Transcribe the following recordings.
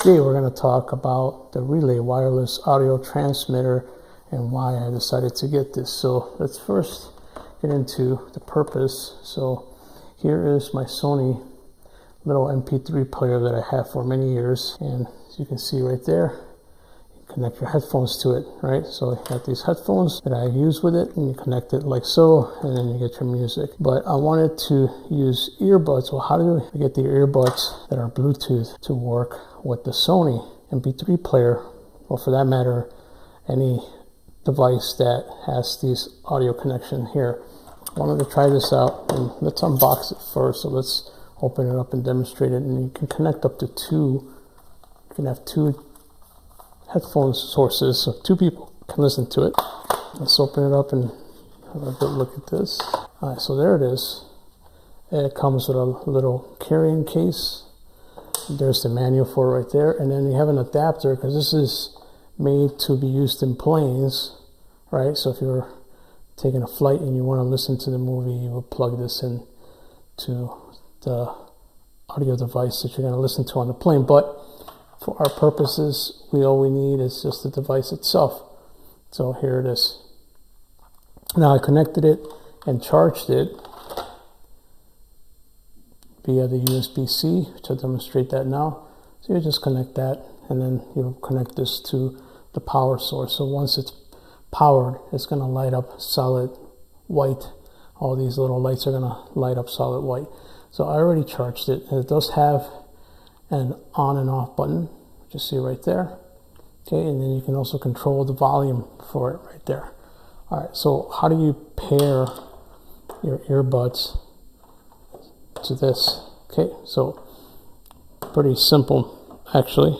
Today we're going to talk about the relay wireless audio transmitter and why I decided to get this. So let's first get into the purpose. So here is my Sony little mp3 player that I have for many years, and as you can see right there, you connect your headphones to it, right? So you got these headphones that I use with it, and you connect it like so, and then you get your music. But I wanted to use earbuds. Well, how do I get the earbuds that are Bluetooth to work with the Sony mp3 player? Well, for that matter, any device that has this audio connection here. I wanted to try this out, and let's unbox it first. So let's open it up and demonstrate it. And you can connect up to two. You can have two headphone sources, so two people can listen to it. Let's open it up and have a good look at this. All right, so there it is. It comes with a little carrying case. There's the manual for it right there, and then you have an adapter because this is made to be used in planes, right? So if you're taking a flight and you want to listen to the movie, you will plug this in to the audio device that you're going to listen to on the plane. But for our purposes, all we need is just the device itself. So here it is. Now I connected it and charged it via the USB-C, which I'll demonstrate that now. So you just connect that, and then you connect this to the power source. So once it's powered, it's going to light up solid white. All these little lights are going to light up solid white. So I already charged it, and it does have an on and off button, which you see right there. Okay, and then you can also control the volume for it right there. All right, so how do you pair your earbuds to this? Okay, so pretty simple actually.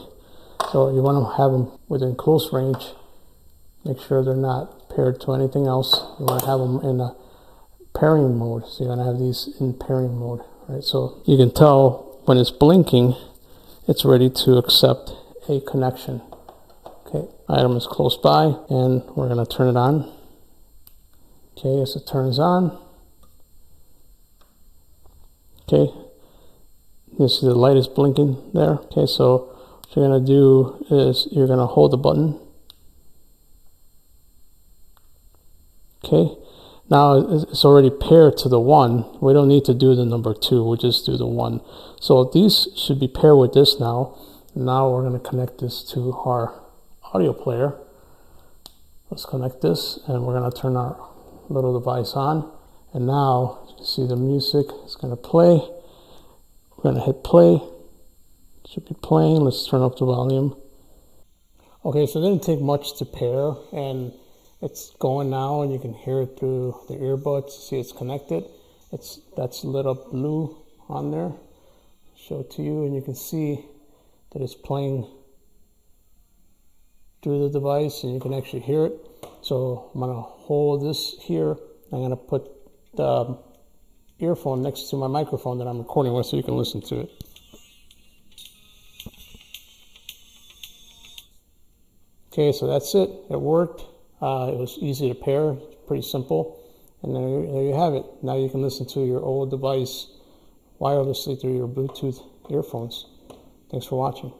So you want to have them within close range. Make sure they're not paired to anything else. You want to have them in a pairing mode. So you're going to have these in pairing mode, right? So you can tell when it's blinking, it's ready to accept a connection. Okay, item is close by, and we're going to turn it on. Okay, as it turns on, okay, you see the light is blinking there. Okay, so what you're going to do is you're going to hold the button. Okay, now it's already paired to the 1. We don't need to do the number 2, we'll just do the 1. So these should be paired with this now. Now we're going to connect this to our audio player. Let's connect this, and we're going to turn our little device on. And now you can see the music is going to play. We're going to hit play. It should be playing. Let's turn up the volume. Okay, so it didn't take much to pair, and it's going now, and you can hear it through the earbuds. See, it's connected. That's lit up blue on there. Show it to you, and you can see that it's playing through the device, and you can actually hear it. So I'm gonna hold this here. I'm gonna put the earphone next to my microphone that I'm recording with, so you can listen to it. Okay, so that's it. It worked. It was easy to pair, pretty simple, and there you have it. Now you can listen to your old device wirelessly through your Bluetooth earphones. Thanks for watching.